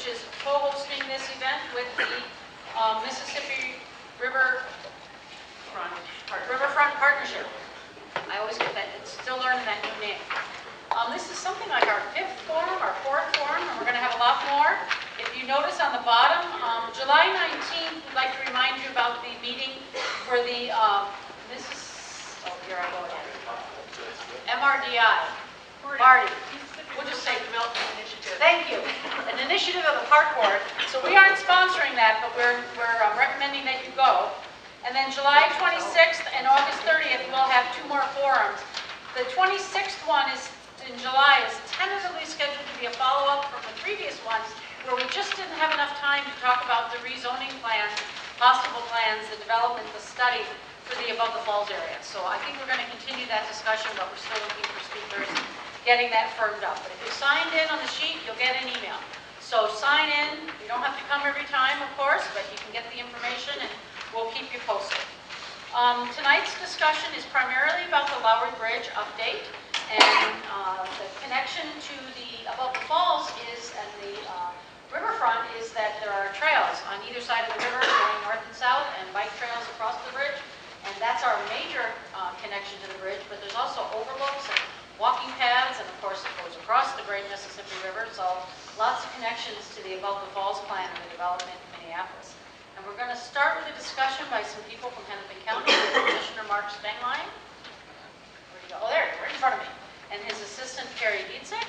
which is co-hosting this event with the Mississippi Riverfront Partnership. I always get that, it's still learning that new name. This is something like our 5th forum, our 4th forum, and we're going to have a lot more. If you notice on the bottom, July 19th, we'd like to remind you about the meeting for the, MRDI. Marty. We'll just say Development Initiative. Thank you. An initiative of the Park Board. So we aren't sponsoring that, but we're recommending that you go. And then July 26th and August 30th, we'll have 2 more forums. The 26th one is in July is tentatively scheduled to be a follow-up from the previous ones, where we just didn't have enough time to talk about the rezoning plans, possible plans, the development, the study for the above the falls area. So I think we're going to continue that discussion, but we're still looking for speakers, getting that firmed up. But if you signed in on the sheet, you'll get an email. So sign in. You don't have to come every time, of course, but you can get the information and we'll keep you posted. Tonight's discussion is primarily about the Lowry Bridge update, and the connection to the above the falls is, and the riverfront is that there are trails on either side of the river going north and south, and bike trails across the bridge, and that's our major connection to the bridge. But there's also overlooks and walking paths, and of course it goes across the Great Mississippi River. So lots of connections to the above the falls plan and the development in Minneapolis. And we're going to start with a discussion by some people from Hennepin County, Commissioner Mark Stenglein. Where'd you go? Oh, there, right in front of me. And his assistant, Carrie Dietzig,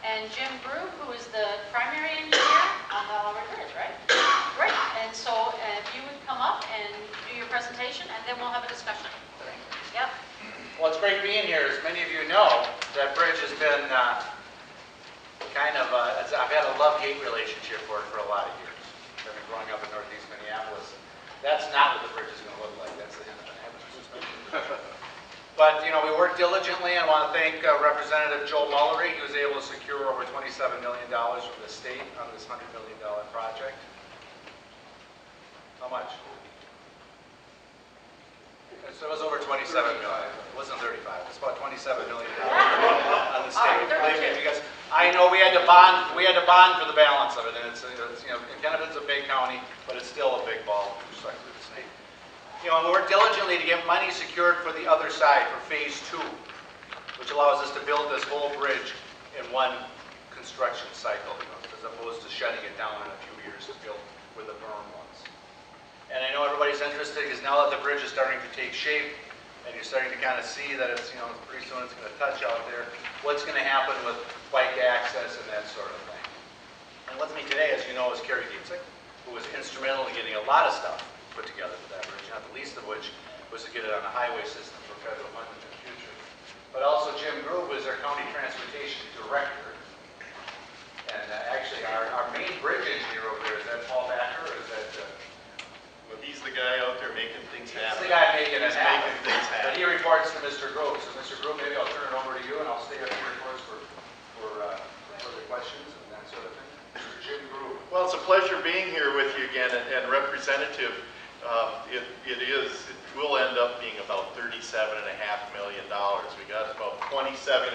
and Jim Grube, who is the primary engineer on the Lowry Bridge, right? Great. And so if you would come up and do your presentation, and then we'll have a discussion. Yep. Well, it's great being here. As many of you know, that bridge has been I've had a love-hate relationship for it for a lot of years. I've been growing up in Northeast Minneapolis. That's not what the bridge is going to look like. That's the Hennepin Avenue. But, you know, we worked diligently, and I want to thank Representative Joe Lowry. He was able to secure over $27 million from the state on this $100 million project. How much? So it was over 27 million. It wasn't 35. It's about 27 million on the state. Believe me, because I know we had to bond. We had to bond for the balance of it, and it's you know, Hennepin's a big county, but it's still a big ball with respect to the state. You know, and we worked diligently to get money secured for the other side for phase 2, which allows us to build this whole bridge in one construction cycle, you know, as opposed to shutting it down in a few years to build where the berm was. And I know everybody's interested because now that the bridge is starting to take shape and you're starting to kind of see that it's, you know, pretty soon it's going to touch out there, what's going to happen with bike access and that sort of thing. And with me today, as you know, is Carrie Dietzig, who was instrumental in getting a lot of stuff put together for that bridge, not the least of which was to get it on the highway system for federal money in the future. But also Jim Grube is our county transportation director. And actually our main bridge engineer over there, is that Paul Backer, or is that... He's the guy out there making things happen. He's the guy making it happen. Making things happen. But he reports to Mr. Grube. So Mr. Grube, maybe I'll turn it over to you, and I'll stay up here, of course, for further questions and that sort of thing. Mr. Jim Grube. Well, it's a pleasure being here with you again, and Representative, it will end up being about $37.5 million. We got about $27.5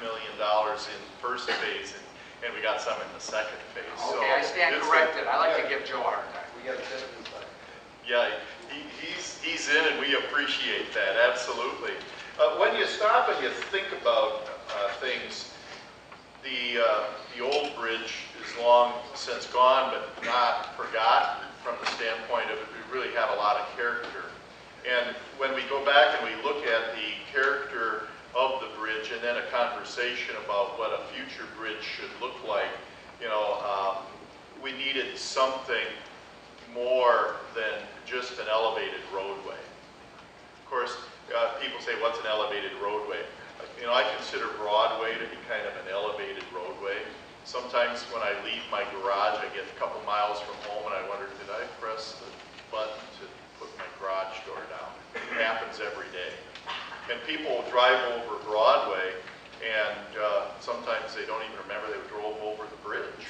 million in first phase, and we got some in the second phase. Okay, so I stand corrected. I like to give Joe a hard time. We got a bit of insight. Yeah, he's in, and we appreciate that, absolutely. When you stop and you think about things, the old bridge is long since gone, but not forgotten from the standpoint of it really had a lot of character. And when we go back and we look at the character of the bridge and then a conversation about what a future bridge should look like, you know, we needed something more than just an elevated roadway. Of course, people say, what's an elevated roadway? You know, I consider Broadway to be kind of an elevated roadway. Sometimes when I leave my garage, I get a couple miles from home and I wonder, did I press the button to put my garage door down? It happens every day. And people drive over Broadway and sometimes they don't even remember they drove over the bridge.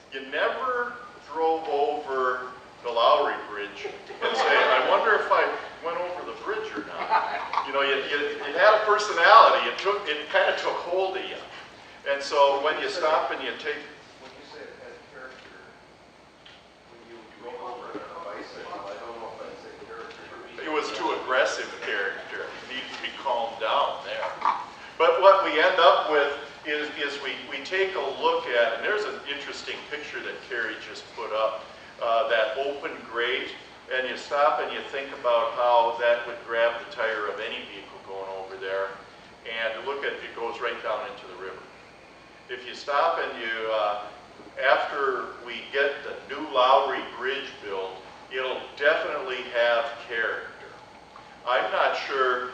You never drove over the Lowry Bridge and say, I wonder if I went over the bridge or not. You know, it had a personality. It kind of took hold of you. And so when you stop and you take... When you say it has aggressive character. He needs to be calmed down there. But what we end up with is we take a look at, and there's an interesting picture that Carrie just put up, that open grate, and you stop and you think about how that would grab the tire of any vehicle going over there, and look at it goes right down into the river. If you stop and you, after we get the new Lowry Bridge built, it'll definitely have character. I'm not sure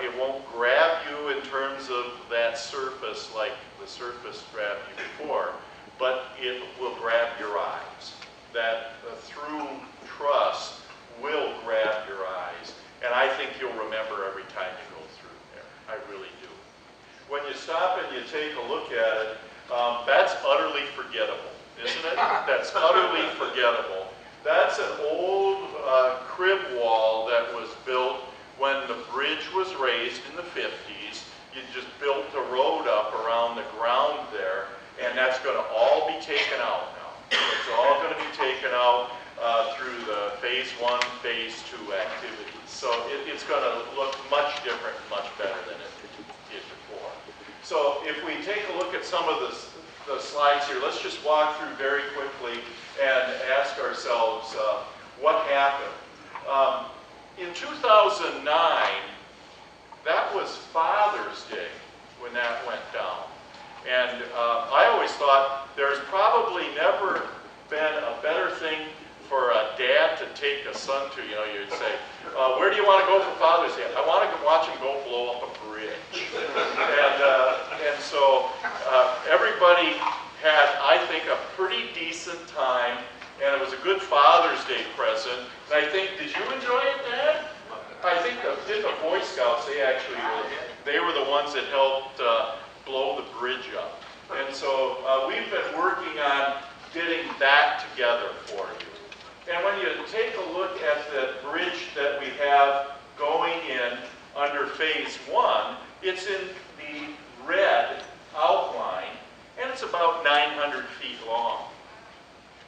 it won't grab you in terms of that surface like the surface grabbed you before, but it will grab your eyes. That through truss will grab your eyes, and I think you'll remember every time you go through there. I really do. When you stop and you take a look at it, that's utterly forgettable, isn't it? That's utterly forgettable. That's an old crib wall that was built when the bridge was raised in the 50s. You just built the road up around the ground there, and that's going to all be taken out now. It's all going to be taken out through the phase 1, phase 2 activities. So it's going to look much different, much better than it did before. So if we take a look at some of the slides here, let's just walk through very quickly and ask ourselves what happened. In 2009, that was Father's Day when that went down. And I always thought there's probably never been a better thing for a dad to take a son to. You know, you'd say, where do you want to go for Father's Day? I want to watch him go blow up a bridge. And so everybody had, I think, a pretty decent time, and it was a good Father's Day present. And I think, did you enjoy it, Dad? I think did the Boy Scouts, they were the ones that helped blow the bridge up. And so we've been working on getting that together for you. And when you take a look at the bridge that we have going in under phase 1, it's in the red outline, and it's about 900 feet long.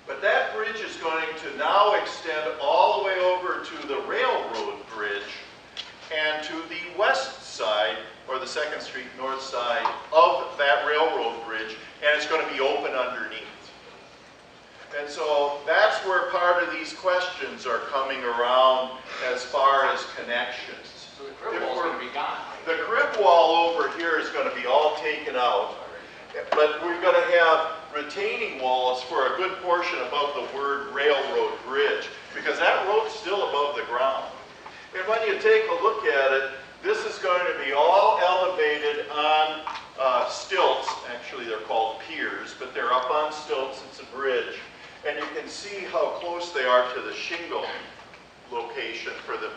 But that bridge is going to now extend all the way over to the railroad bridge and to the west side, or the 2nd Street north side of that railroad bridge, and it's going to be open underneath. And so that's where part of these questions are coming around as far as connections. So the crib wall's going to be gone. The crib wall over here is going to be all taken out, but we're going to have retaining walls for a good portion above the word railroad bridge, because that road's still above the ground. And when you take a look at it, this is going to be all elevated on stilts. Actually, they're called piers, but they're up on stilts. It's a bridge. And you can see how close they are to the shingle location for the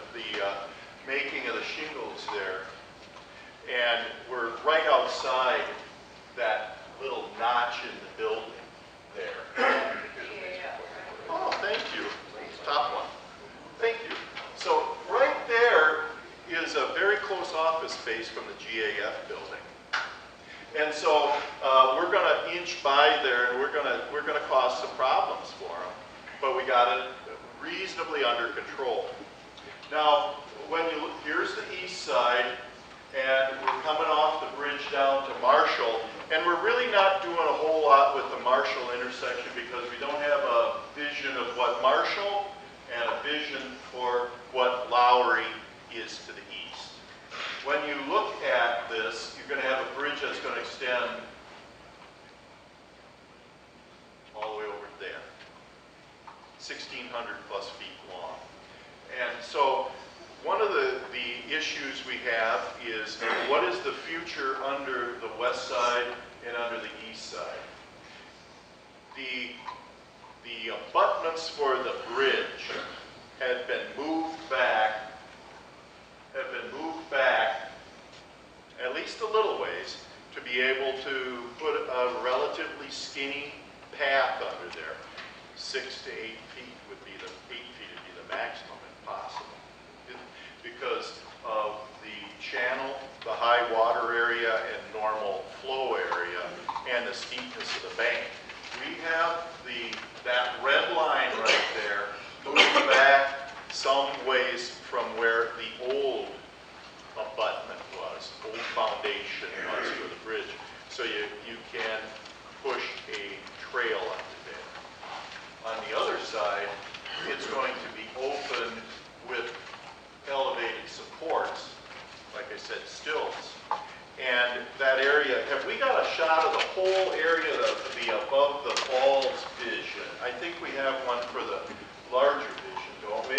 making of the shingles there. And we're right outside that little notch in the building there. Oh, thank you. Top one. Thank you. So right there is a very close office space from the GAF building. And so we're going to inch by there, and we're going to cause some problems for them. But we got it reasonably under control. Now, when you look, here's the east side, and we're coming off the bridge down to Marshall, and we're really not doing a whole lot with the Marshall intersection because we don't have a vision of what Marshall and a vision for what Lowry is to the east. When you look at this, you're going to have a bridge that's going to extend all the way over there, 1,600 plus feet long. And so one of the issues we have is what is the future under the west side and under the east side? The abutments for the bridge had been moved back, at least a little ways to be able to put a relatively skinny path under there. 6 to 8 feet would be 8 feet would be the maximum if possible, because of the channel, the high water area and normal flow area, and the steepness of the bank. We have that red line right there moved back some ways from where the foundation runs for the bridge. So you can push a trail under there. On the other side, it's going to be open with elevated supports, like I said, stilts. And that area, have we got a shot of the whole area, the above the falls vision? I think we have one for the larger vision, don't we?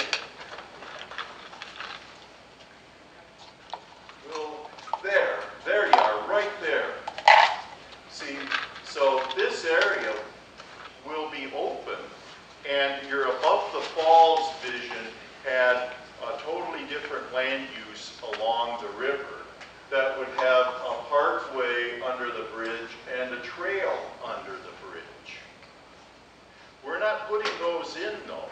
Well, there you are, right there. See, so this area will be open, and your above the falls vision had a totally different land use along the river that would have a parkway under the bridge and a trail under the bridge. We're not putting those in though.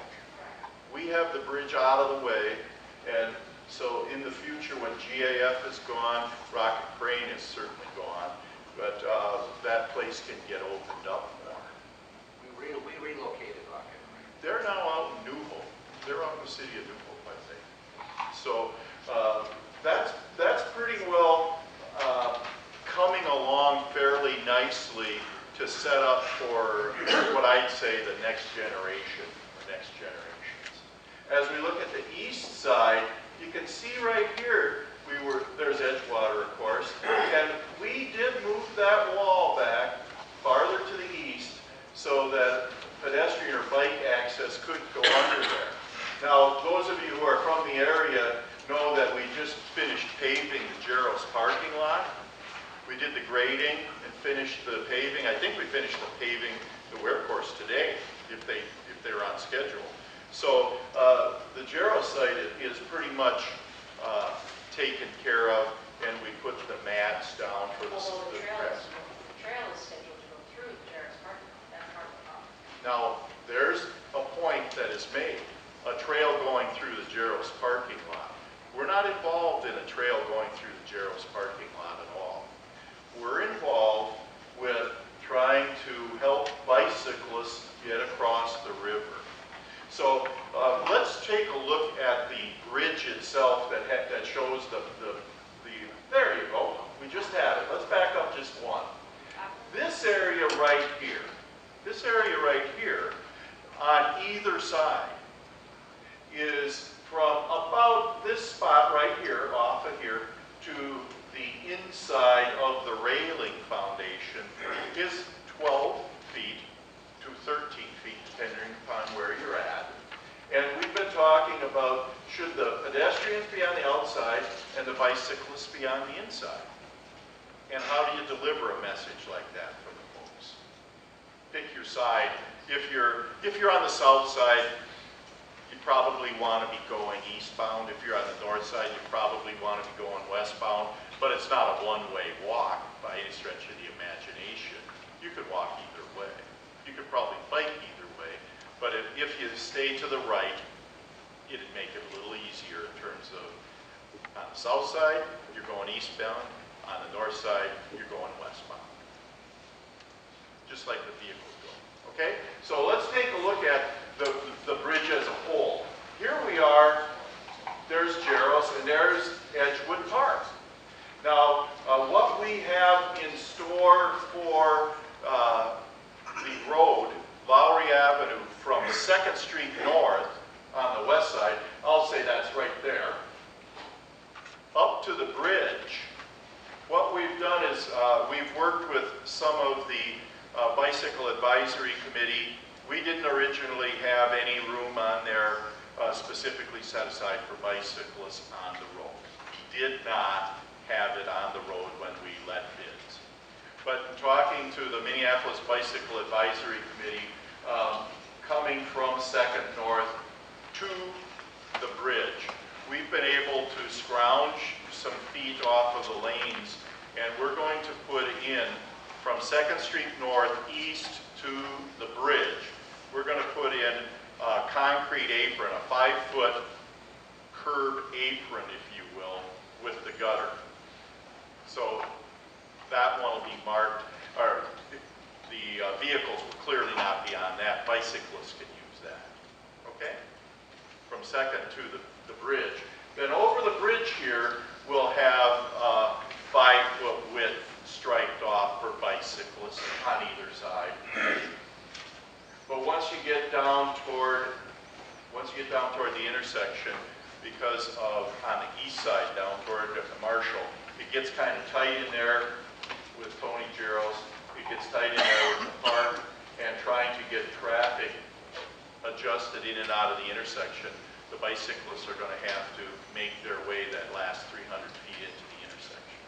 We have the bridge out of the way, and so in the future when GAF is gone, Rocket Crane is certainly gone, but that place can get opened up more. We relocated Rocket Crane. They're now out in New Hope. They're out in the city of New Hope, I think. So that's pretty well coming along fairly nicely to set up for what I'd say the next generation, or next generations. As we look at the east side, you can see right here, there's Edgewater, of course, and we did move that wall back farther to the east so that pedestrian or bike access could go under there. Now, those of you who are from the area know that we just finished paving the Jarrell's parking lot. We did the grading and finished the paving. I think we finished the paving the wear course today, if they're on schedule. So the Jarrell site is pretty much taken care of, and we put the mats down for the grass. The trail is scheduled to go through the Jarrett's parking lot. That's part of the problem. Now, there's a point that is made, a trail going through the Jarrell's parking lot. We're not involved in a trail going through the Jarrell's parking lot at all. We're involved with trying to help bicyclists get across the river. So let's take a look at the bridge itself that shows there you go. We just had it. Let's back up just one. This area right here, on either side, is from about this spot right here, off of here, to the inside of the railing foundation is 12 feet to 13 feet, depending upon where you're at. And we've been talking about, should the pedestrians be on the outside and the bicyclists be on the inside? And how do you deliver a message like that for the folks? Pick your side. If you're on the south side, you probably want to be going eastbound. If you're on the north side, you probably want to be going westbound. But it's not a one-way walk by any stretch of the imagination. You could walk either way. You could probably bike either way. But if you stay to the right, it'd make it a little easier in terms of, on the south side, you're going eastbound. On the north side, you're going westbound. Just like the vehicles go. Okay? So let's take a look at the bridge as a whole. Here we are. There's Jarrell's and there's Edgewood Park. Now, what we have in store for the road, Lowry Avenue, from 2nd Street North on the west side, I'll say that's right there, up to the bridge. What we've done is we've worked with some of the Bicycle Advisory Committee. We didn't originally have any room on there specifically set aside for bicyclists on the road. We did not have it on the road when we let bids. But talking to the Minneapolis Bicycle Advisory Committee, coming from 2nd North to the bridge, we've been able to scrounge some feet off of the lanes, and we're going to put in from 2nd Street North east to the bridge. We're going to put in a concrete apron, a 5-foot curb apron, if you will, with the gutter. So that one will be marked, or the vehicles will clearly not be on that. Bicyclists can use that. Okay? From 2nd to the bridge. Then over the bridge here, we'll have by because of on the east side down toward Marshall. It gets kind of tight in there with Tony Gero's. It gets tight in there with the park, and trying to get traffic adjusted in and out of the intersection. The bicyclists are going to have to make their way that last 300 feet into the intersection.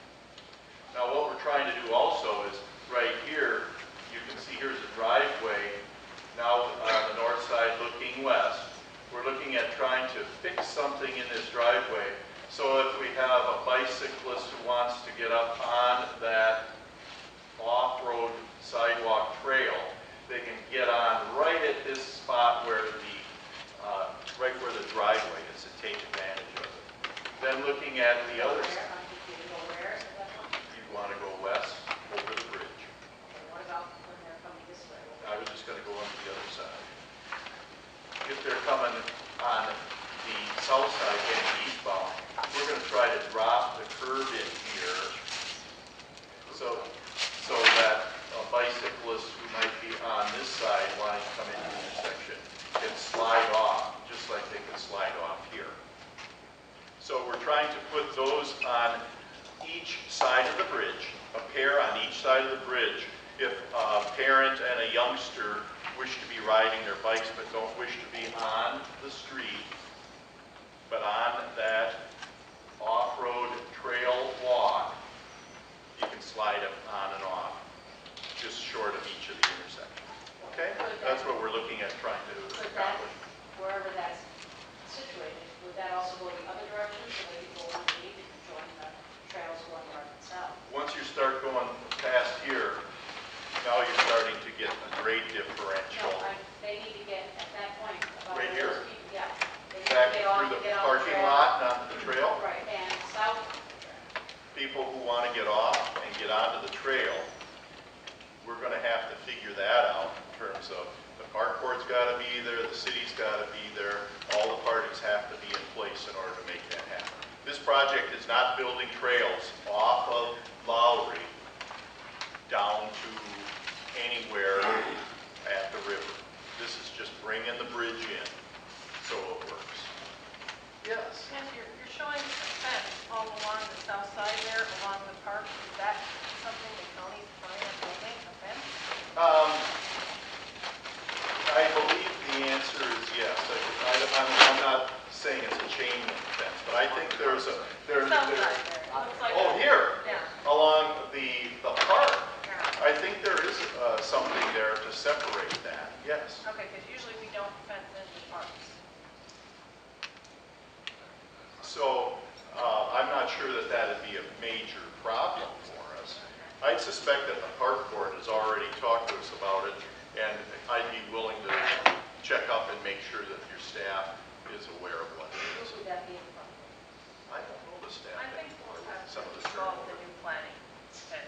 Now what we're trying to do also is right here, you can see here's a driveway. Now on the north side looking west, we're looking at trying to fix something in this driveway. So if we have a bicyclist who wants to get up on that off-road sidewalk trail, they can get on right at this spot where the driveway is and take advantage of it. Then looking at the other side, you'd want to go west over the bridge. What about when they're coming this way? I was just going to go on to the other side. If they're coming on the south side getting eastbound, we're going to try to drop the curb in here so that a bicyclist who might be on this side wanting to come into the intersection can slide off, just like they can slide off here. So we're trying to put those on each side of the bridge, a pair on each side of the bridge. If a parent and a youngster wish to be riding their bikes but don't wish to be on the street, but on that off-road trail walk, you can slide them on and off, just short of each of the intersections. Okay? That's what we're looking at trying to accomplish. Wherever that's situated, would that also go the other direction, so that people on the need can join the trails going north and south? Once you start going past here, now you're starting to get a grade differential. No, they need to get, at that point, about Right where here? those people, yeah. They need Back to get off, through the get on parking trail. lot and onto the trail. Right, and south. People who want to get off and get onto the trail, we're going to have to figure that out in terms of the park board's got to be there, the city's got to be there, all the parties have to be in place in order to make that happen. This project is not building trails off of Lowry down to anywhere at the river. This is just bringing the bridge in so it works. Yes? Yes, you're showing a fence all along the south side there, along the park. Is that something the county's planning on building, a fence? I believe the answer is yes. I'm not saying it's a chain link fence, but I think there's a... South side there. It looks like. Oh, here? Yeah. Along the park? Yeah. I think there is something there to separate that, yes. Okay, because usually we don't fence into parks. So I'm not sure that that'd be a major problem for us. I'd suspect that the park board has already talked to us about it, and I'd be willing to check up and make sure that your staff is aware of what it is. Who would that be from? I don't know the staff. I think we'll have Some of to the involve the new planning. Okay.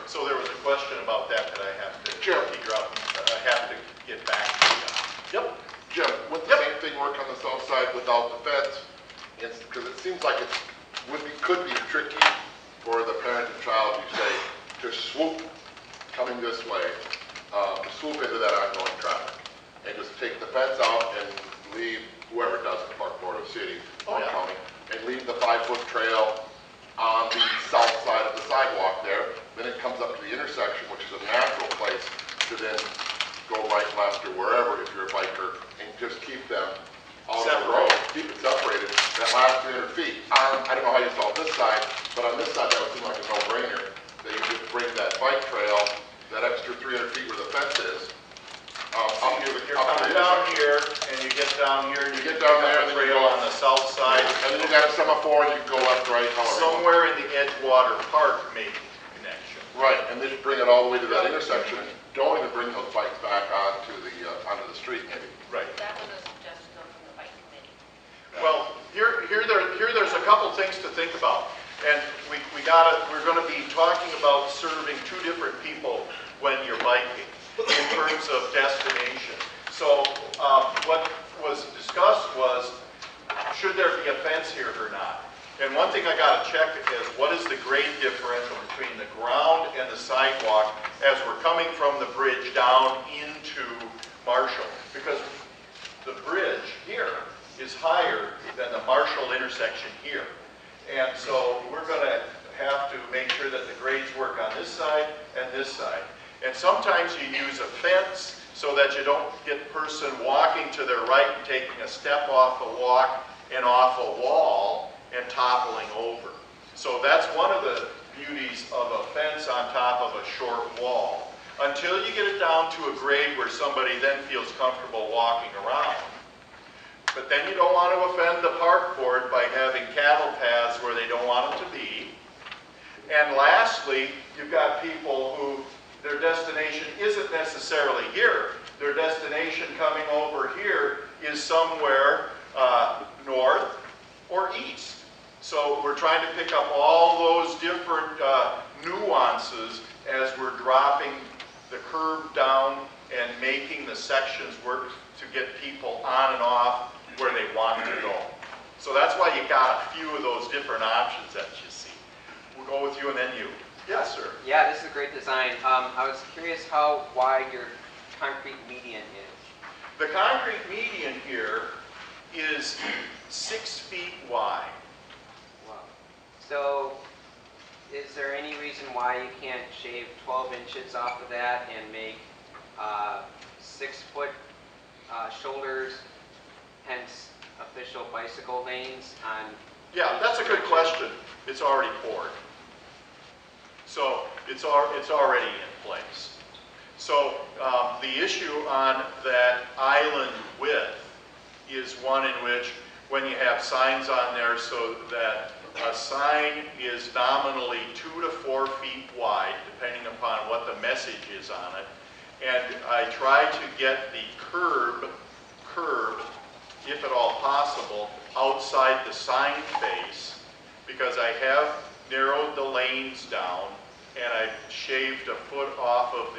So there was a question about that I have to Sure. figure out. I have to get back to you on. Yep. Jim, would the same thing work on the south side without the fence? Because it seems like it could be tricky for the parent and child, you say, to swoop coming this way, to swoop into that ongoing traffic, and just take the fence out and leave whoever does the park board of city Oh, or yeah. county, and leave the 5-foot trail on the south side of the sidewalk there. Then it comes up to the intersection, which is a natural place to then go right, left, or wherever if you're a biker, and just keep them out of the road. Keep it separated, that last 300 feet. I don't know how you saw this side, but on this side, that would seem like a no-brainer, that you just bring that bike trail, that extra 300 feet where the fence is, up here. You're coming down here, and you get down here, and you get get down down there, the and then you trail go- on the south side. And then you got a semaphore, and you go left, right, however you want. Somewhere in the Edgewater Park making connection. Right, and then bring it all the way to that intersection, and don't even bring those bikes back onto the street, maybe. Right. That was a suggestion from the bike committee. Well, there's a couple things to think about. And we're gonna be talking about serving two different people when you're biking in terms of destination. So what was discussed was, should there be a fence here or not? And one thing I gotta check is, what is the grade differential between the ground and the sidewalk as we're coming from the bridge down into Marshall? Because the bridge here is higher than the Marshall intersection here. And so we're going to have to make sure that the grades work on this side and this side. And sometimes you use a fence so that you don't get the person walking to their right and taking a step off a walk and off a wall and toppling over. So that's one of the beauties of a fence on top of a short wall. Until you get it down to a grade where somebody then feels comfortable walking around. But then you don't want to offend the park board by having cattle paths where they don't want them to be. And lastly, you've got people who their destination isn't necessarily here. Their destination coming over here is somewhere north or east. So we're trying to pick up all those different nuances as we're dropping the curve down and making the sections work to get people on and off where they want to go. So that's why you got a few of those different options that you see. We'll go with you and then you. Yes, sir. Yeah, this is a great design. I was curious how wide your concrete median is. The concrete median here is 6 feet wide. Wow. So, is there any reason why you can't shave 12 inches off of that and make 6-foot shoulders, hence official bicycle lanes on? Yeah, that's a good question. It's already poured. So it's already in place. So the issue on that island width is one in which when you have signs on there so that a sign is nominally 2 to 4 feet wide, depending upon what the message is on it. And I try to get the curb, if at all possible, outside the sign face, because I have narrowed the lanes down and I've shaved a foot off of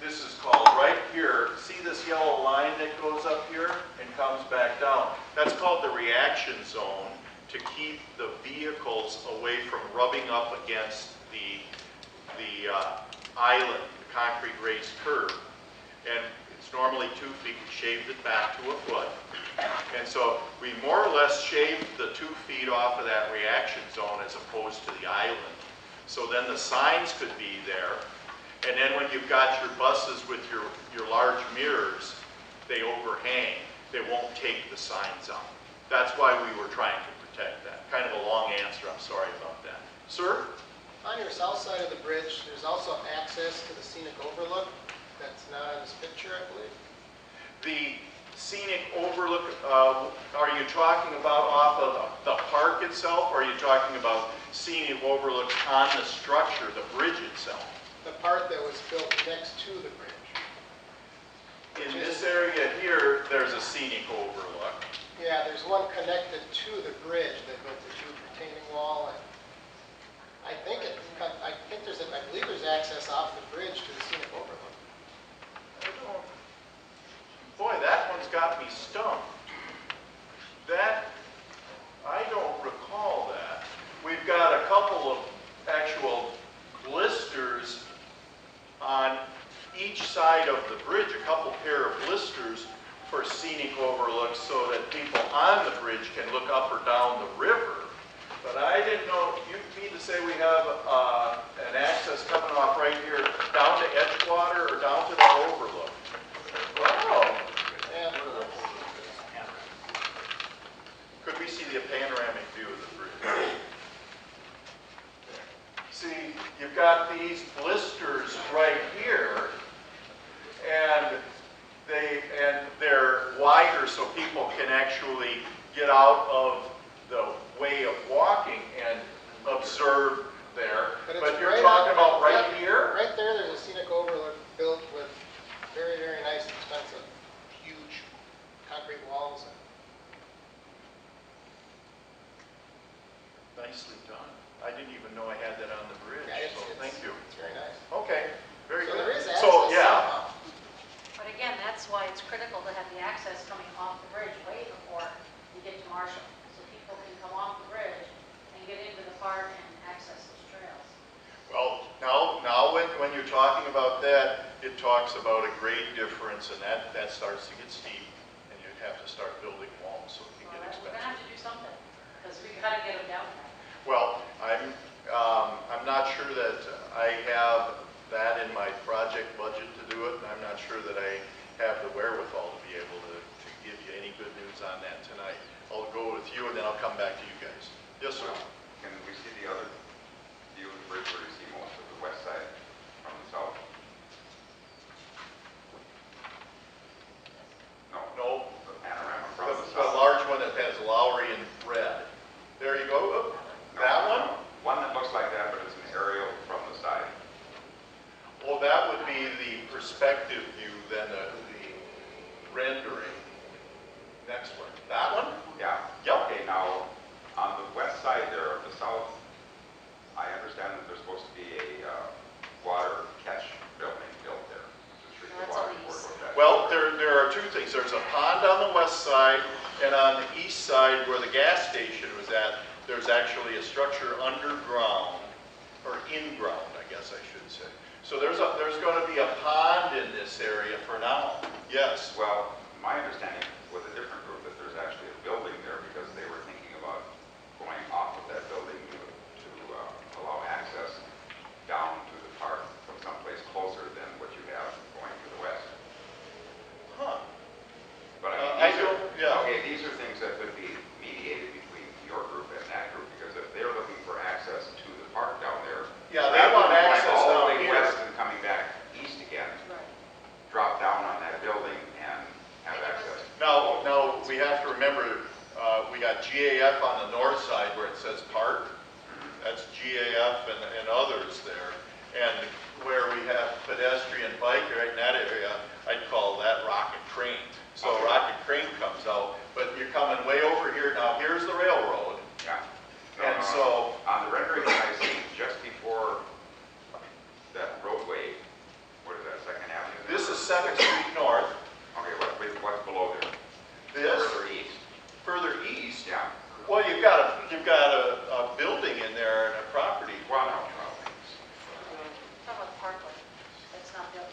this is called right here, see this yellow line that goes up here and comes back down? That's called the reaction zone to keep the vehicles away from rubbing up against the island, the concrete raised curb. And it's normally 2 feet, we shaved it back to a foot. And so we more or less shaved the 2 feet off of that reaction zone as opposed to the island. So then the signs could be there. And then when you've got your buses with your large mirrors, they overhang. They won't take the signs out. That's why we were trying to protect that. Kind of a long answer, I'm sorry about that. Sir? On your south side of the bridge, there's also access to the scenic overlook. That's not in this picture, I believe. The scenic overlook, are you talking about off of the park itself, or are you talking about scenic overlooks on the structure, the bridge itself? The part that was built next to the bridge. In this area here, there's a scenic overlook. Yeah, there's one connected to the bridge that built the tube retaining wall, and I believe there's access off the bridge to the scenic overlook. Boy, that one's got me stumped. I don't recall that. We've got a couple of actual blisters on each side of the bridge, a couple pair of blisters for scenic overlooks so that people on the bridge can look up or down the river. But I didn't know, you mean to say we have an access coming off right here down to Edgewater or down to the overlook? Wow. Yeah. Could we see the panoramic view of the bridge? See, you've got these blisters right here, and they're wider so people can actually get out of the way of walking and observe there. But you're talking about right here? Right there, there's a scenic overlook built with very, very nice, expensive, huge concrete walls. Nicely done. I didn't even know I had that on the bridge, Yeah, so thank you. It's very nice. Okay, very So good. there is access So, yeah. somehow. But again, that's why it's critical to have the access coming off the bridge way before you get to Marshall. So people can come off the bridge and get into the park and access those trails. Well, now when you're talking about that, it talks about a grade difference, and that starts to get steep, and you have to to start building walls, so it can get We're gonna expensive. have to do something, because we gotta get them down there. Well, I'm not sure that I have that in my project budget to do it, and I'm not sure that I have the wherewithal to be able to give you any good news on that tonight. I'll go with you, and then I'll come back to you guys. Yes, sir? Can we see the other view of the bridge where you see most of the west side from the south? No, The panorama from the the the south. large one that has Lowry in red. There you go. Oh, that one? One that looks like that, but it's an aerial from the side. Well, that would be the perspective view, then the rendering. Next one. That one? Yeah. Yep. Okay, now, on the west side there of the south, I understand that there's supposed to be a water catch building built there to treat the That's water on the before it east. goes back. Well, there are two things. There's a pond on the west side, and on the east side where the gas station was at, there's actually a structure underground, or in ground, I guess I should say. So there's going to be a pond in this area for now. Yes. Well, my understanding with a different group that there's actually a building there because they were thinking about going off of that building to allow access down to the park from someplace closer than what you have going to the west. Huh. But I don't, yeah. okay, these are things that could be mediated between your group and that group because if they're looking for access to the park down there, Yeah, they rather want than going access all down the way here. west and coming back east again, drop down on that building and have access. Now we have to remember, we got GAF on the north side where it says park. That's GAF and others there. And where we have pedestrian bike right in that area, I'd call that rocket crane. So Okay. rocket crane comes out, but you're coming way over here. Now here's the railroad. Yeah. And so, on the rendering that I see just before that roadway, what is that, Second Avenue? there? this is 2nd Street North. Okay, what's below there? This, Further east? further east. Yeah. Well, you've got a building in there and a property. Well, no. How about the parkway? That's not built.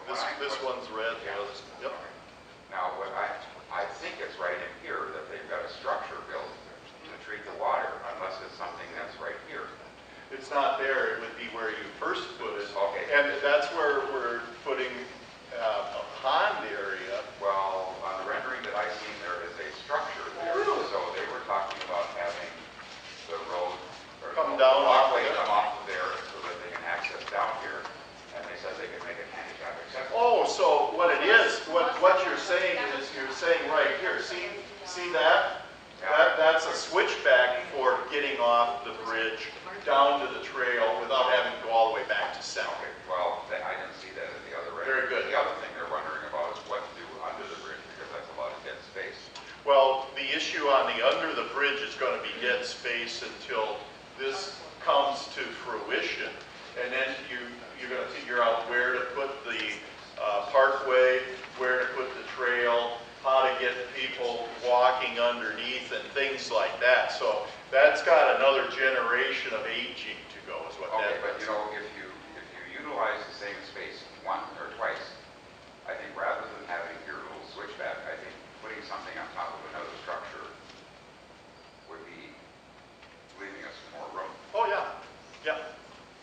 0.8. This one's red. the others- Yep. Now, what I think it's right in here that they've got a structure built to treat the water, unless it's something that's right here. It's not there. It would be where you first put it. Okay. And that's where we're putting a pond area. Well, on the rendering that I seen, there is a structure there. So they were talking about having the road or Come the down off of walkway it. come off of there so that they can access down here. And they said they could make it handicap accessible. Oh, so what it is, what you're saying is, you're saying right here, see that? That's a switchback for getting off the bridge down to the trail without having to go all the way back to South. Okay, well, I didn't see that in the other rendering. Very good. The other thing they're wondering about is what to do under the bridge because that's a lot of dead space. Well, the issue on the under the bridge is going to be dead space until this comes to fruition. And then you're going to figure out where to put the parkway, where to put the trail, how to get people walking underneath and things like that. So that's got another generation of aging to go is what Okay, that but is. you know, if you utilize the same space once or twice, I think rather than having your little switchback, I think putting something on top of another structure would be leaving us more room. Oh, yeah. Yeah.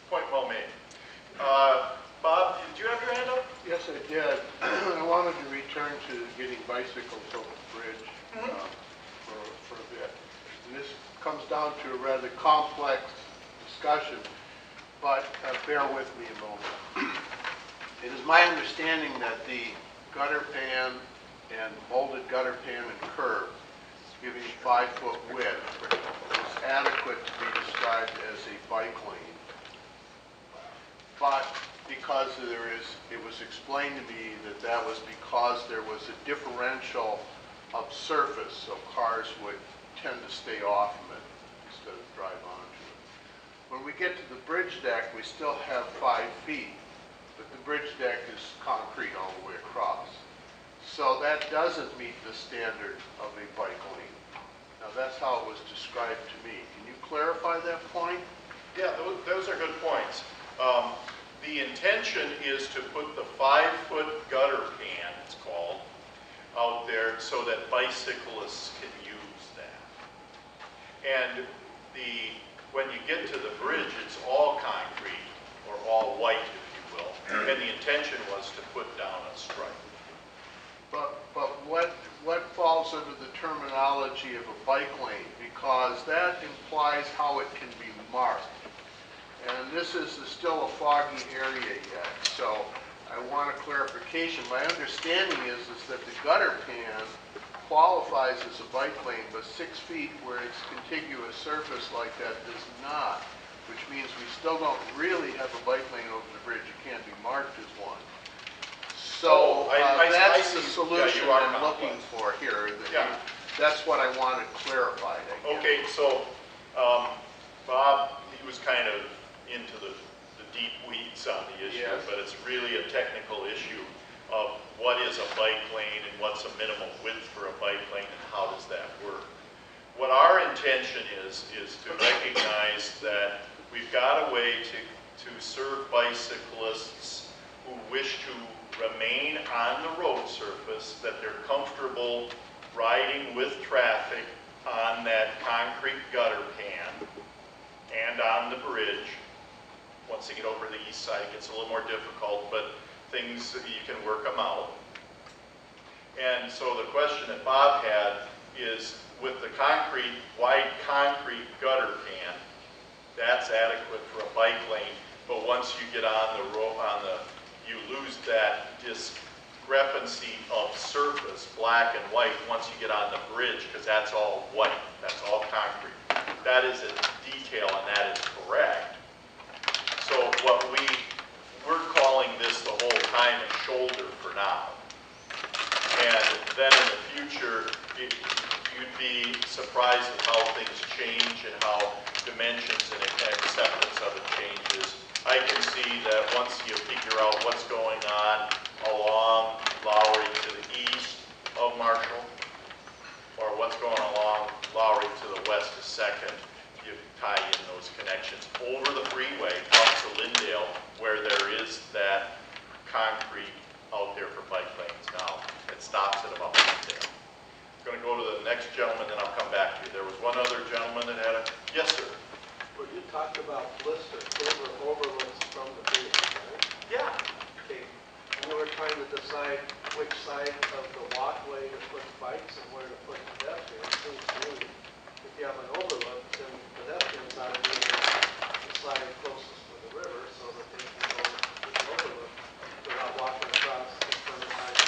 Point well made. Bob, did you have your hand up? Yes, I did. I wanted to return to getting bicycles over the bridge for a bit. And this comes down to a rather complex discussion, but bear with me a moment. It is my understanding that the gutter pan and molded gutter pan and curb, giving 5-foot width, is adequate to be described as a bike lane. But because it was explained to me that that was because there was a differential of surface, so cars would tend to stay off of it instead of drive onto it. When we get to the bridge deck, we still have 5 feet, but the bridge deck is concrete all the way across. So that doesn't meet the standard of a bike lane. Now that's how it was described to me. Can you clarify that point? Yeah, those are good points. The intention is to put the 5-foot gutter pan, it's called, out there so that bicyclists can use that. And when you get to the bridge, it's all concrete, or all white, if you will. And the intention was to put down a stripe. But what falls under the terminology of a bike lane? Because that implies how it can be marked. And this is still a foggy area yet, so I want a clarification. My understanding is that the gutter pan qualifies as a bike lane, but 6 feet where it's contiguous surface like that does not, which means we still don't really have a bike lane over the bridge. It can't be marked as one. So that's the solution I'm looking for here. That's what I wanted clarified. Okay, so Bob, he was kind of into the deep weeds on the issue, Yes. but it's really a technical issue of what is a bike lane and what's a minimum width for a bike lane and how does that work. What our intention is to recognize that we've got a way to serve bicyclists who wish to remain on the road surface, that they're comfortable riding with traffic on that concrete gutter pan and on the bridge. Once they get over the east side, it gets a little more difficult, but things, you can work them out. And so the question that Bob had is, with the wide concrete gutter pan, that's adequate for a bike lane, but once you get on the road, you lose that discrepancy of surface, black and white, once you get on the bridge, because that's all white, that's all concrete. That is a detail, and that is correct. So what we're calling this the whole time a shoulder for now. And then in the future, you'd be surprised at how things change and how dimensions and acceptance of it changes. I can see that once you figure out what's going on along Lowry to the east of Marshall, or what's going along Lowry to the west of 2nd, you tie in those connections over the freeway up to Lindale, where there is that concrete out there for bike lanes now. It stops at about Lindale. I'm going to go to the next gentleman, then I'll come back to you. There was one other gentleman that had a, yes, sir. Well, you talked about blister overlooks from the bridge, right? Yeah. Okay, we were trying to decide which side of the walkway to put bikes and where to put pedestrians. It seems to me, if you have an overlook, then pedestrians ought to be on the side closest to the river so that they can go to the overlook without walking across in front of bikes.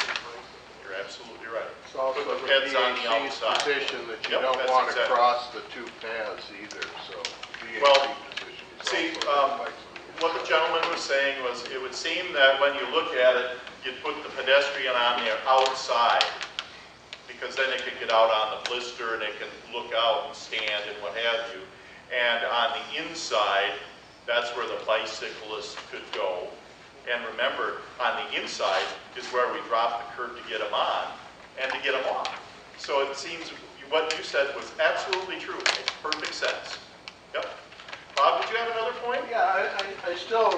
You're absolutely right. It's also Put the the heads on the VAC's outside. position that you Yep, don't that's want to exactly. cross the two paths either, so VAC Well, position is see, also what the gentleman was saying was, it would seem that when you look at it, you'd put the pedestrian on the outside, because then it can get out on the blister and it can look out and stand and what have you. And on the inside, that's where the bicyclist could go. And remember, on the inside is where we drop the curb to get them on and to get them off. So it seems what you said was absolutely true. It makes perfect sense. Yep. Bob, did you have another point? Yeah, I still,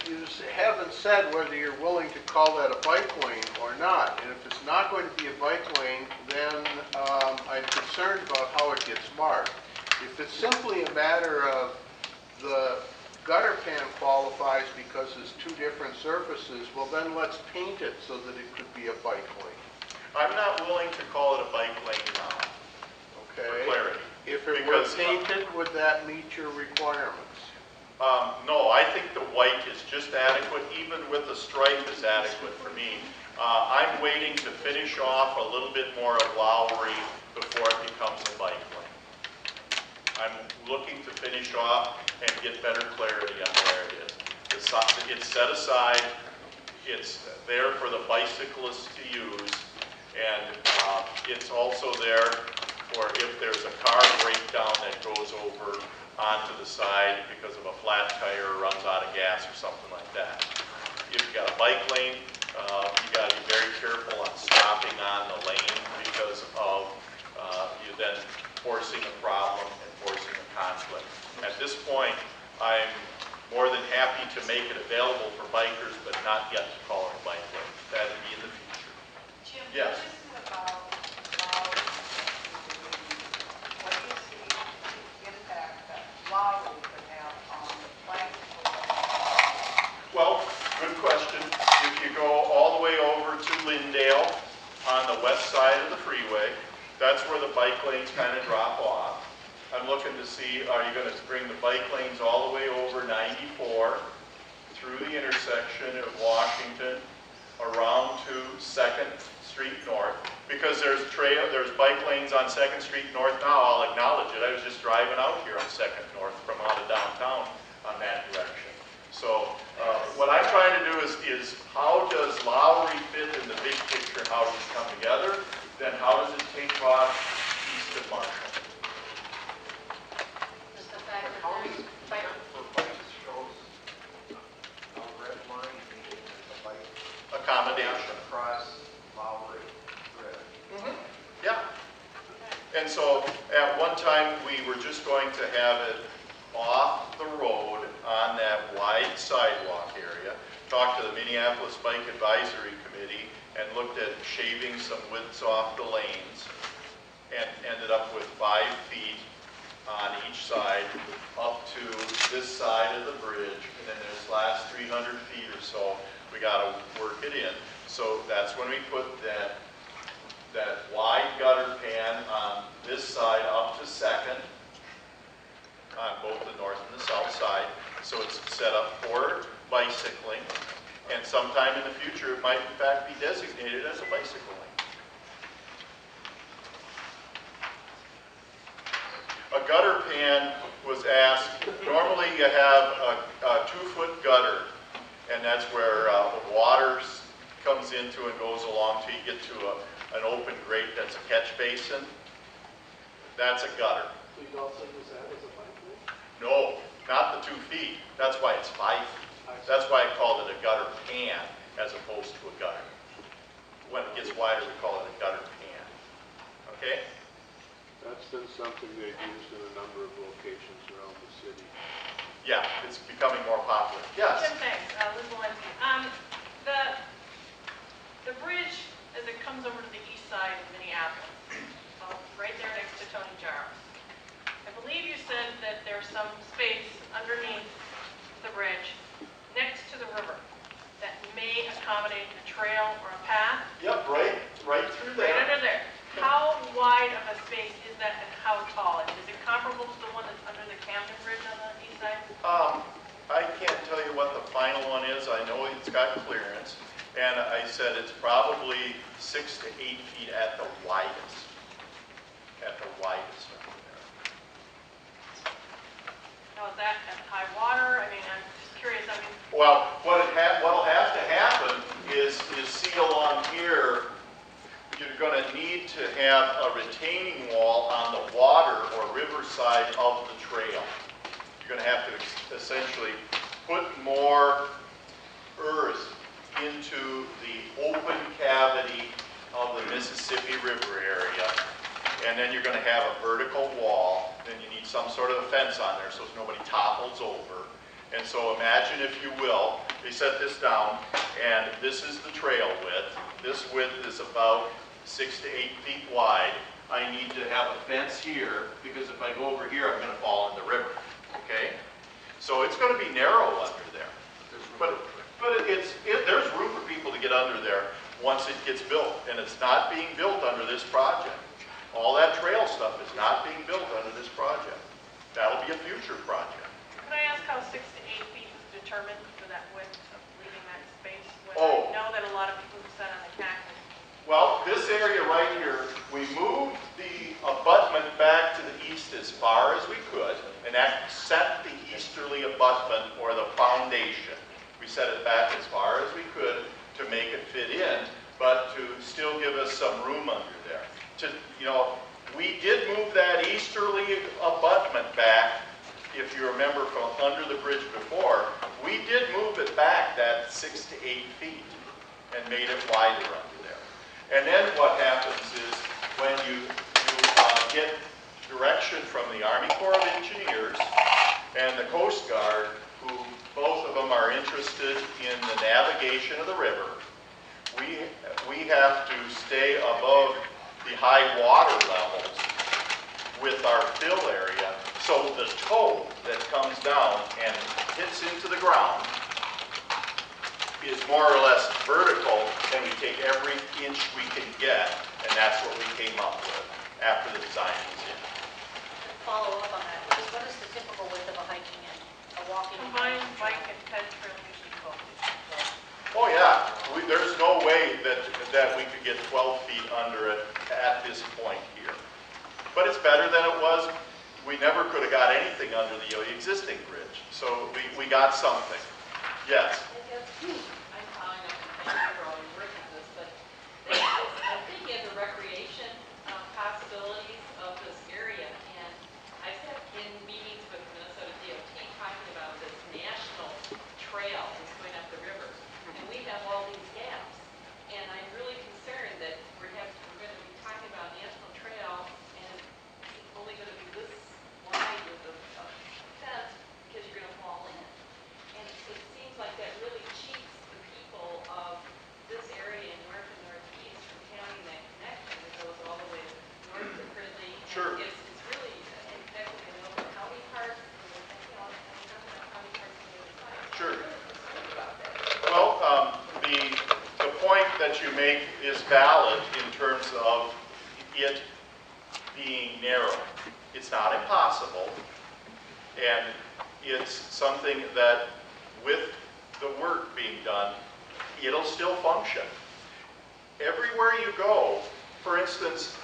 you haven't said whether you're willing to call that a bike lane or not. And if it's not going to be a bike lane, then I'm concerned about how it gets marked. If it's simply a matter of the gutter pan qualifies because it's two different surfaces, well then let's paint it so that it could be a bike lane. I'm not willing to call it a bike lane now, Okay? for clarity. If it were painted, would that meet your requirements? No, I think the white is just adequate. Even with the stripe is adequate for me. I'm waiting to finish off a little bit more of Lowry before it becomes a bike lane. I'm looking to finish off and get better clarity on where it is. It's set aside. It's there for the bicyclists to use, and it's also there for if there's a car breakdown that goes over onto the side because of a flat tire or runs out of gas or something like that. If you've got a bike lane, you got to be very careful on stopping on the lane because of you then forcing a problem and forcing a conflict. At this point, I'm more than happy to make it available for bikers, but not yet to call it a bike lane. That'd be in the future. Jim, Yes. this is about Lowry. What do you see the impact that Lowry could have on the bicycle? Well, good question. If you go all the way over to Lindale on the west side of the freeway, that's where the bike lanes kind of drop off. I'm looking to see, are you going to bring the bike lanes all the way over 94 through the intersection of Washington around to 2nd Street North? Because there's bike lanes on 2nd Street North now, I'll acknowledge it. I was just driving out here on 2nd North from out of downtown on that direction. So what I'm trying to do is how does Lowry fit in the big picture, how does it come together? Then how does it take off east of Marshall? Just the fact that County's there's bike. for bikes shows a red line meaning there's a bike Accommodation. across Lowry Bridge. Yeah. And so at one time we were just going to have it off the road on that wide sidewalk area. Talked to the Minneapolis Bike Advisory Committee and looked at shaving some widths off the lanes and ended up with 5 feet on each side up to this side of the bridge, and then this last 300 feet or so we got to work it in. So that's when we put that wide gutter pan on this side up to 2nd on both the north and the south side. So it's set up for bicycling, and sometime in the future it might in fact be designated as a bicycle lane. A gutter pan was asked. Normally you have a 2-foot gutter, and that's where the water comes into and goes along till you get to an open grate that's a catch basin. That's a gutter. So you also use that as a bike lane? No, not the 2 feet. That's why it's 5 feet. That's why I called it a gutter pan as opposed to a gutter. When it gets wider, we call it a gutter pan. Okay? That's been something they've used in a number of locations around the city. Yeah, it's becoming more popular. Yes? Jim, thanks. Liz Walensky. The bridge, as it comes over to the east side of Minneapolis, right there next to Tony Jarvis, I believe you said that there's some space underneath the bridge next to the river that may accommodate a trail or a path. Yep, right through Right there. under there. How wide of a space is that and how tall? Is it comparable to the one that's under the Camden Bridge on the east side? I can't tell you what the final one is. I know it's got clearance. And I said it's probably 6 to 8 feet at the widest. At the widest over there. Now, is that at high water? I mean, I'm just curious. I mean, Well, what'll have to happen is see along here, you're going to need to have a retaining wall on the water or river side of the trail. You're going to have to essentially put more earth into the open cavity of the Mississippi River area. And then you're going to have a vertical wall. Then you need some sort of a fence on there so nobody topples over. And so imagine, if you will, they set this down, and this is the trail width. This width is about 6 to 8 feet wide. I need to have a fence here, because if I go over here, I'm going to fall in the river. Okay? So it's going to be narrow under there. But there's room for people to get under there once it gets built. And it's not being built under this project. All that trail stuff is not being built under this project. That'll be a future project. could I ask how 6 to 8 feet was determined for that width of leaving that space? When Oh. I know that a lot of people have sat on the cactus. Well, this area right here, we moved the abutment back to the east as far as we could, and that set the easterly abutment or the foundation. We set it back as far as we could to make it fit in, but to still give us some room under there. We did move that easterly abutment back. If you remember from under the bridge before, we did move it back that 6 to 8 feet and made it wider under there. And then what happens is when you get direction from the Army Corps of Engineers and the Coast Guard, who them are interested in the navigation of the river, we have to stay above the high water levels with our fill area, so the toe that comes down and hits into the ground is more or less vertical, and we take every inch we can get, and that's what we came up with after the design was in. Follow up on that, because what is the typical width of a hiking and a walking? Combined bike and ped trail usually 12 feet. Oh yeah, there's no way that we could get 12 feet under it at this point here. But it's better than it was. We never could have got anything under the existing bridge, so we got something. Yes? I'm following up, and thank you for all your work on this, but I'm thinking of the recreation possibilities of this area, and I sat in meetings with Minnesota DOT talking about this national trail that's going up the river, and we have all these gaps, and I'm really concerned that we're going to be talking about national trail, and it's only going to be this wide with a fence, because you're going to fall in. And it seems like that really cheats the people of this area in north and northeast from having that connection that goes all the way north to Fridley. Sure. It's really, in fact, when you look at county parks, and you know, and some of the county parks on the other side. Sure. I'm really concerned about that. Well, the point that you make is valid in terms of it being narrow. It's not impossible, and it's something that with the work being done, it'll still function. Everywhere you go, for instance,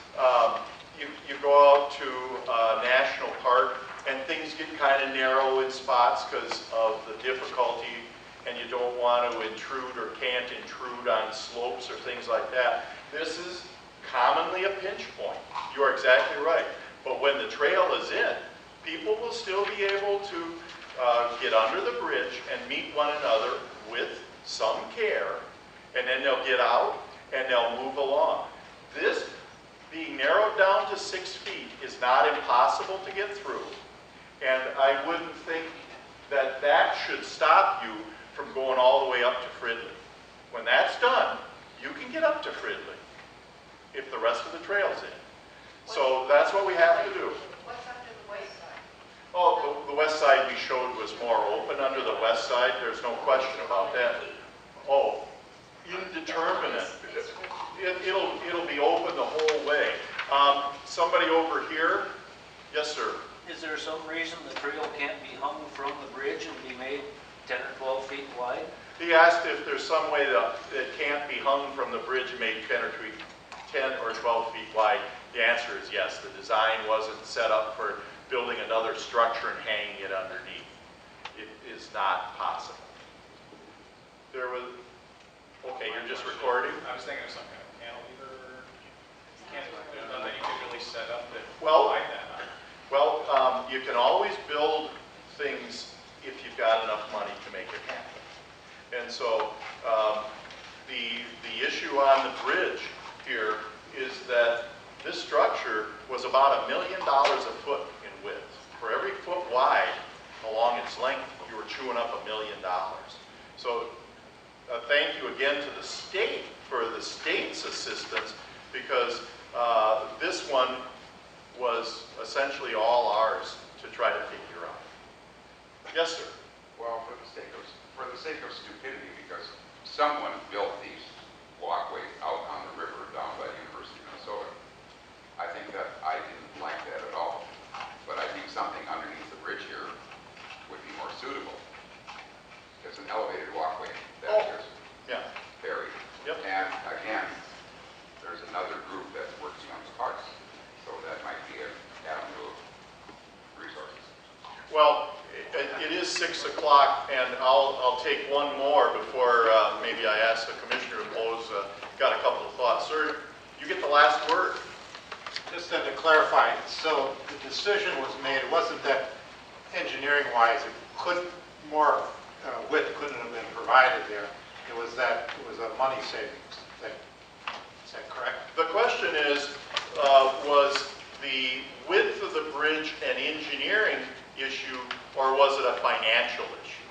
you go out to a national park and things get kind of narrow in spots because of the difficulty, and you don't want to intrude or can't intrude on slopes or things like that. This is commonly a pinch point. You are exactly right. But when the trail is in, people will still be able to get under the bridge and meet one another with some care, and then they'll get out and they'll move along. This being narrowed down to 6 feet is not impossible to get through, and I wouldn't think that that should stop you from going all the way up to Fridley. When that's done, you can get up to Fridley if the rest of the trail's in. So that's what we have to do. What's under the west side? Oh, the west side we showed was more open under the west side. There's no question about that. Oh, indeterminate. It'll be open the whole way. Somebody over here. Yes, sir. Is there some reason the trail can't be hung from the bridge and be made 10 or 12 feet wide? He asked if there's some way that it can't be hung from the bridge and made 10 or 12 feet wide. The answer is yes. The design wasn't set up for building another structure and hanging it underneath. It is not possible. There was, okay, you're just recording? I was thinking of some kind of cantilever that you could really set up that Well, like that. Well, you can always build things if you've got enough money to make it happen. And so the issue on the bridge here is that this structure was about $1 million a foot in width. For every foot wide along its length, you were chewing up $1 million. So thank you again to the state for the state's assistance, because this one was essentially all ours to try to figure out. Yes, sir. Well, for the sake of stupidity, because someone built these walkways out on the river down by the University of Minnesota, I think that I didn't like that at all. But I think something underneath the bridge here would be more suitable. It's an elevated walkway that is buried. Yep. And again, there's another group that's working on the parks, so that might be an avenue of resources. Well, it is 6 o'clock, and I'll take one more before maybe I ask the commissioner to close. Got a couple of thoughts. Sir, you get the last word. Just to clarify, so the decision was made, it wasn't that engineering-wise, more width couldn't have been provided there. It was that it was a money savings thing. Is that correct? The question is, was the width of the bridge an engineering issue, or was it a financial issue?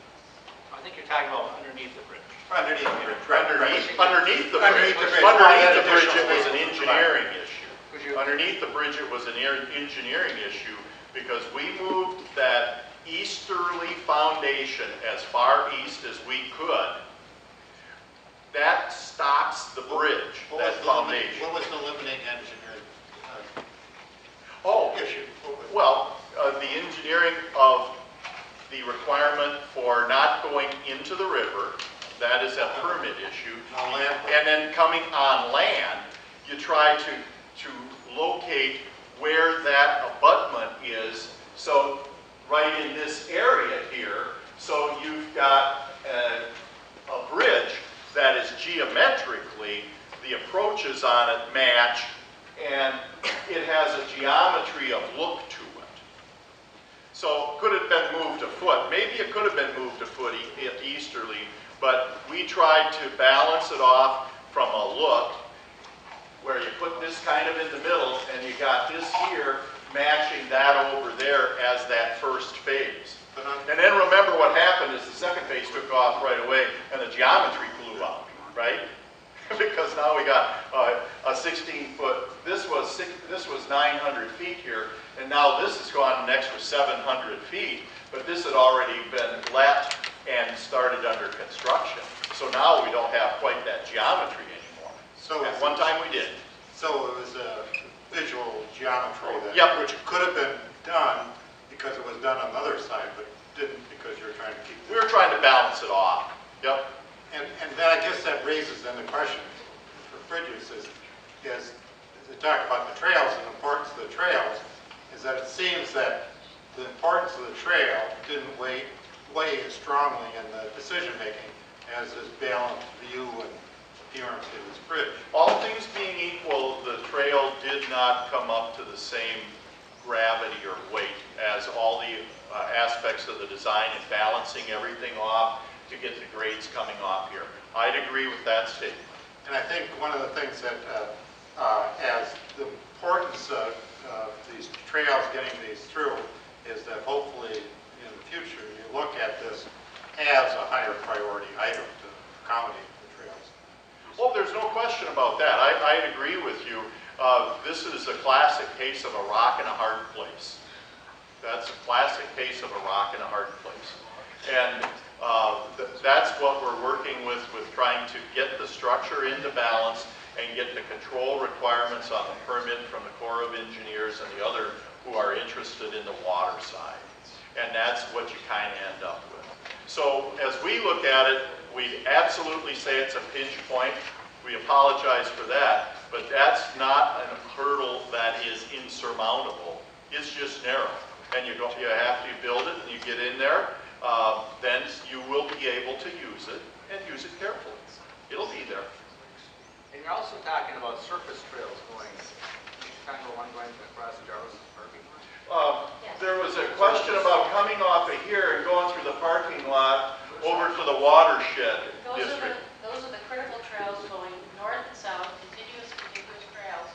think you're talking about underneath the bridge. Underneath the bridge, right, Underneath the Underneath bridge, the bridge. underneath the bridge, Additional it was an space. engineering issue. Underneath the bridge, it was an engineering issue because we moved that easterly foundation as far east as we could. That stops the bridge, that foundation. What was the limiting engineering Oh, issue? well, the engineering of the requirement for not going into the river, that is a permit issue. On land. And then coming on land, you try to locate where that abutment is. So right in this area here, so you've got a bridge that is geometrically, the approaches on it match, and it has a geometry of look to it. So could it have been moved a foot? Maybe it could have been moved a foot easterly, but we tried to balance it off from a look where you put this kind of in the middle and you got this here matching that over there as that first phase. And then remember what happened is the second phase took off right away and the geometry flew out, right? Because now we got a 16-foot, this was 900 feet here, and now this has gone an extra 700 feet, but this had already been let and started under construction. So now we don't have quite that geometry anymore. So at one time we did. So it was a visual geometry that Yep. which could have been done because it was done on the other side, but didn't because you were trying to keep. We were trying to balance it off. Yep. And then I guess that raises then the question for bridges is to talk about the trails and the importance of the trails, is that it seems that the importance of the trail didn't weigh as strongly in the decision-making as this balanced view and appearance of this bridge. All things being equal, the trail did not come up to the same gravity or weight as all the aspects of the design and balancing everything off to get the grades coming off here. I'd agree with that statement. And I think one of the things that, as the importance of these trails getting these through, is that hopefully in the future you look at this as a higher priority item to accommodate the trails. Well, there's no question about that. I agree with you. This is a classic case of a rock and a hard place. That's a classic case of a rock and a hard place. And that's what we're working with trying to get the structure into balance and get the control requirements on the permit from the Corps of Engineers and the other who are interested in the water side. And that's what you kind of end up with. So as we look at it, we absolutely say it's a pinch point. We apologize for that, but that's not a hurdle that is insurmountable. It's just narrow. And you have to build it and you get in there, then you will be able to use it and use it carefully. It'll be there. And you're also talking about surface trails going, kind of one going across Jarvis parking lot? There was a question about coming off of here and going through the parking lot over to the watershed district. Those are the critical trails going north and south, continuous trails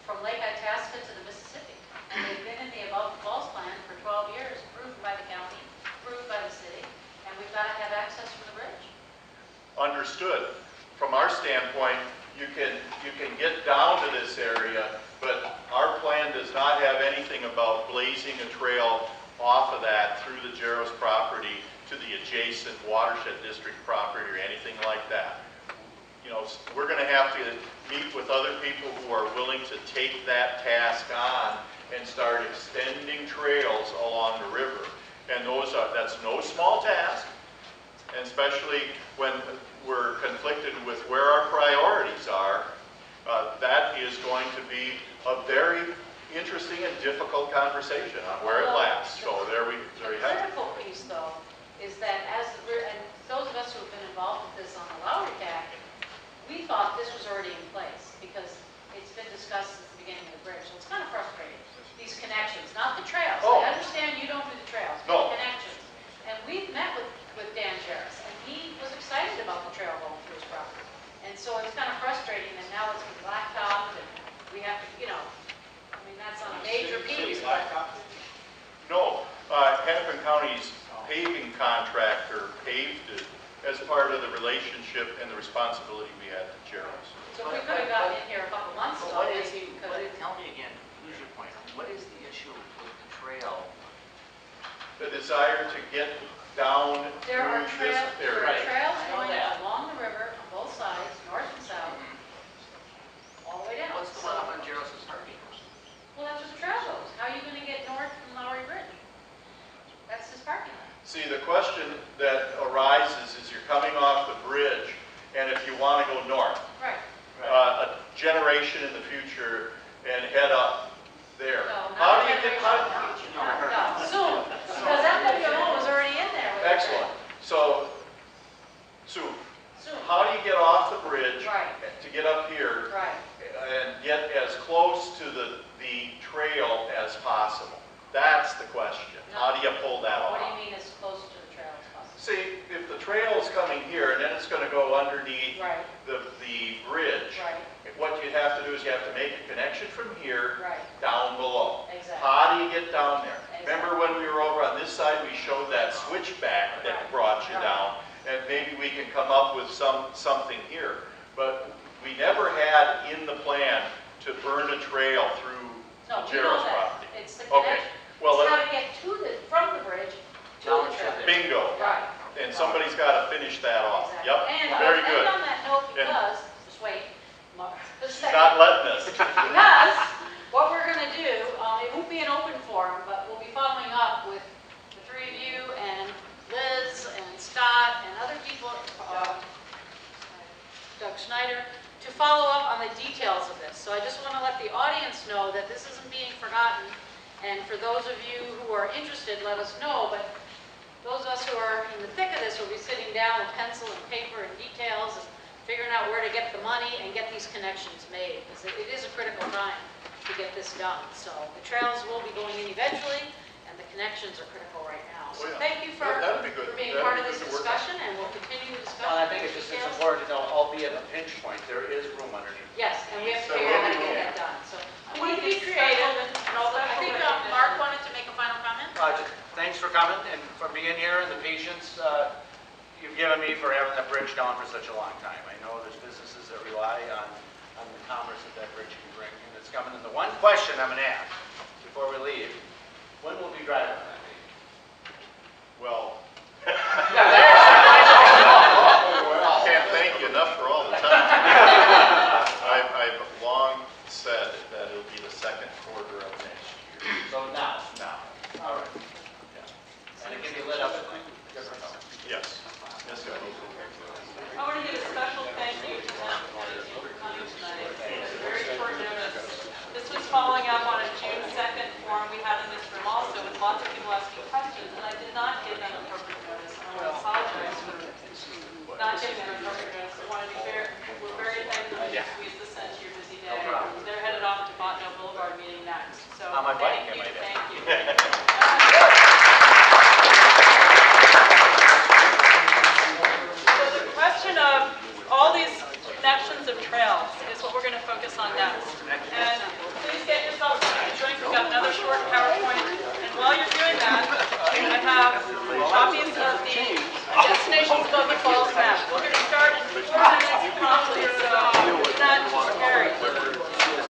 from Lake Itasca to the Mississippi. And they've been in the above falls plan for 12 years, approved by the county, approved by the city, and we've got to have access from the bridge. Understood. From our standpoint, you can get down to this area, but our plan does not have anything about blazing a trail off of that through the Jaros property to the adjacent watershed district property or anything like that. You know, we're going to have to meet with other people who are willing to take that task on and start extending trails along the river. And that's no small task, and especially when we're conflicted with where our priorities are. That is going to be a very interesting and difficult conversation on where it lasts. So there you have it. The critical piece, though, is that and those of us who have been involved with this on the Lowry Pact, we thought this was already in place because it's been discussed since the beginning of the bridge. So it's kind of frustrating. These connections, not the trails. Oh. I understand you don't do the trails, No. but the connections. And we've met with Dan Jarvis, and he was excited about the trail going through his property. And so it's kind of frustrating that now it's been blacktopped and we have to, I mean, that's on a major piece. No, Hennepin County's paving contractor paved it relationship and the responsibility we had to Jarrows. So we could have gotten in here a couple months ago, What is, maybe, because it, tell me again, lose your point. What is the issue with the trail? The desire to get down there are through this there area. are trails I know going that. along the river on both sides, north and south, all the way down. What's the one up on Jarrell's parking? Well, that's where the trail goes. How are you gonna get north from Lowry Bridge? That's his parking lot. See, the question that arises is you're coming off the bridge, and if you want to go north, Right. a generation in the future, and head up there. No, How not do you get, No, soon, because MWO was already in there with the excellent. So, Sue, Soon, how do you get off the bridge Right. to get up here right. and get as close to the trail as possible? That's the question. How do you pull that What do off? you mean as close to the trail as possible? See, if the trail is coming here and then it's going to go underneath Right, the bridge, right, what you have to do is you have to make a connection from here right, down below. exactly. How do you get down there? Exactly. Remember when we were over on this side, we showed that switchback that Right. brought you Right. down, and maybe we can come up with something here. But we never had in the plan to burn a trail through No, we know Jarrell's that. property. It's the Okay, connection. well, It's how to get from the bridge to Down the to trail. the- bingo. Right. And somebody's got to finish that off. Exactly. Yep, And very I'll good. end on that note And- because, just wait, Mark, just a She's second. not letting us. Because what we're going to do, it won't be an open forum, but we'll be following up with the three of you and Liz and Scott and other people, Doug Schneider, to follow up on the details of this. So I just want to let the audience know that this isn't being forgotten. And for those of you who are interested, let us know. But those of us who are in the thick of this will be sitting down with pencil and paper and details and figuring out where to get the money and get these connections made. Because it is a critical time to get this done. So the trails will be going in eventually, and the connections are critical right now. So Oh, yeah. thank you for That'd be good. being That'd part be of this good to work on. discussion, and we'll continue the discussion. Well, I think it's just Details. important to know, albeit a pinch point, there is room underneath. Yes, and we have to So figure out how we'll to be get that done. So we need to be Special- creative and all that. I think special Mark wanted to make a final comment. Just thanks for coming and for being here and the patience you've given me for having that bridge down for such a long time. I know there's businesses that rely on the commerce that bridge can bring, and it's coming. And the one question I'm going to ask before we leave, when will we be driving on that? Well, There can't thank you enough for all the time. I've long said that it'll be the second quarter of next year. So now. Now, All right. Yeah. And it can be lit up at night. Good for them. yes. Yes, sir. I want to give a special thank you to them for coming tonight. It's very short notice. This was following up on a June 2nd forum we had in this room also with lots of people asking questions, and I did not give them appropriate notice. And I want to apologize for not giving them appropriate notice. I want to be fair. We're very thankful that you squeezed this into your busy day. They're headed off to Botno Boulevard meeting next. So On my bike, thank you, I might add. thank you. So the question of all these connections of trails is what we're going to focus on next. And please get yourself something to drink. We've got another short PowerPoint. And while you're doing that, I have copies of the destinations above